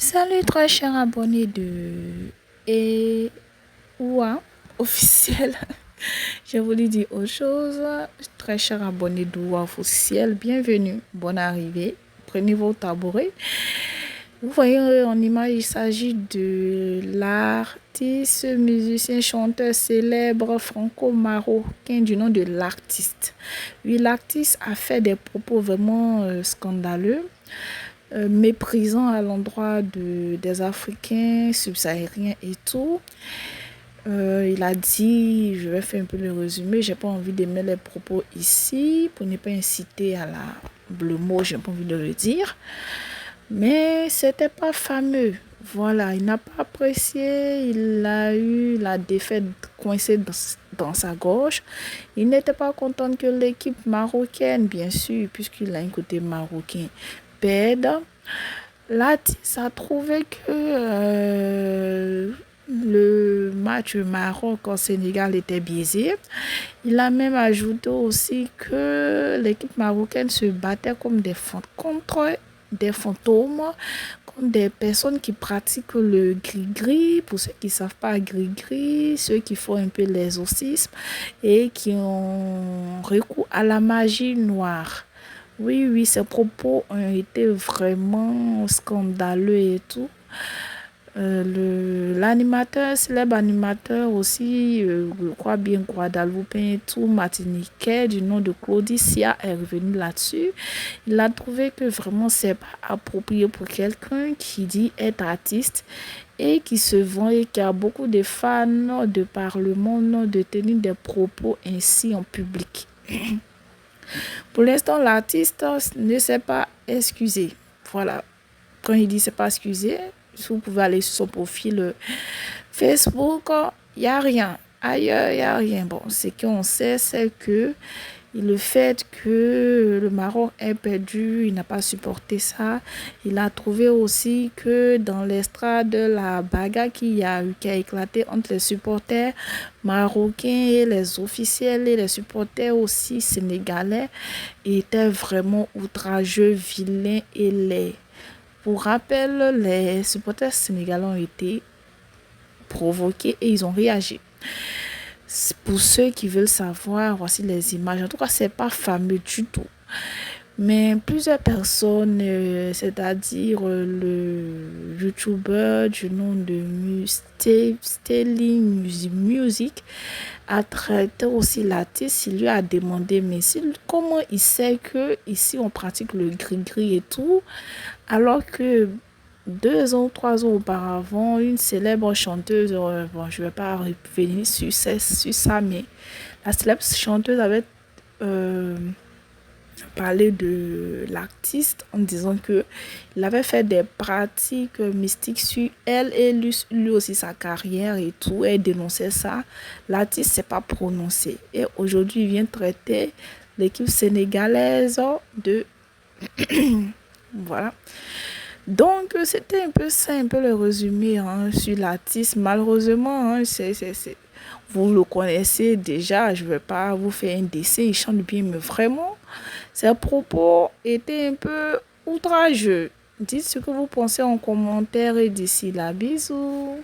Salut très cher abonné de Ewa officiel. J'ai voulu dire autre chose. Très cher abonné d'Ewa officiel, bienvenue, bonne arrivée. Prenez vos tabourets. Vous voyez en image, il s'agit de l'artiste, musicien, chanteur célèbre franco-marocain du nom de l'artiste. Oui, l'artiste a fait des propos vraiment scandaleux. Méprisant à l'endroit des Africains subsahariens et tout. Il a dit, je vais faire un peu le résumé, j'ai pas envie d'aimer les propos ici pour ne pas inciter à le mot, j'ai pas envie de le dire. Mais c'était pas fameux. Voilà, il n'a pas apprécié, il a eu la défaite coincée dans sa gorge. Il n'était pas content que l'équipe marocaine, bien sûr, puisqu'il a un côté marocain, perde. L'artiste a trouvé que le match Maroc au Sénégal était biaisé. Il a même ajouté aussi que l'équipe marocaine se battait comme contre des fantômes, comme des personnes qui pratiquent le gris-gris, pour ceux qui ne savent pas gris-gris, ceux qui font un peu l'exorcisme et qui ont recours à la magie noire. Oui, oui, ces propos ont été vraiment scandaleux et tout. L'animateur, célèbre animateur aussi, je crois bien guadeloupéen et tout, martiniquais, du nom de Claudicia, est revenu là-dessus. Il a trouvé que vraiment c'est pas approprié pour quelqu'un qui dit être artiste et qui se vend et qui a beaucoup de fans de par le monde de tenir des propos ainsi en public. Pour l'instant, l'artiste ne s'est pas excusé. Voilà. Quand il dit c'est pas excusé, vous pouvez aller sur son profil Facebook, il n'y a rien. Ailleurs, il n'y a rien. Bon, ce qu'on sait, c'est que le fait que le Maroc ait perdu, il n'a pas supporté ça. Il a trouvé aussi que dans l'estrade, la bagarre qui a éclaté entre les supporters marocains et les officiels et les supporters aussi sénégalais était vraiment outrageux, vilain et laid. Pour rappel, les supporters sénégalais ont été provoqués et ils ont réagi. Pour ceux qui veulent savoir, voici les images. En tout cas, c'est pas fameux du tout. Mais plusieurs personnes, c'est-à-dire le YouTuber du nom de Stelling Music, a traité aussi l'artiste. Il lui a demandé, mais comment il sait que ici on pratique le gris-gris et tout, alors que 2 ans, 3 ans auparavant, une célèbre chanteuse, bon, je ne vais pas revenir sur ça, mais la célèbre chanteuse avait parlé de l'artiste en disant que il avait fait des pratiques mystiques sur elle et lui aussi sa carrière et tout. Elle dénonçait ça. L'artiste s'est pas prononcé. Et aujourd'hui, il vient traiter l'équipe sénégalaise de... Voilà. Donc, c'était un peu ça, un peu le résumé sur l'artiste. Malheureusement, vous le connaissez déjà. Je ne vais pas vous faire un dessin. Il chante bien, mais vraiment, ses propos étaient un peu outrageux. Dites ce que vous pensez en commentaire et d'ici là, bisous.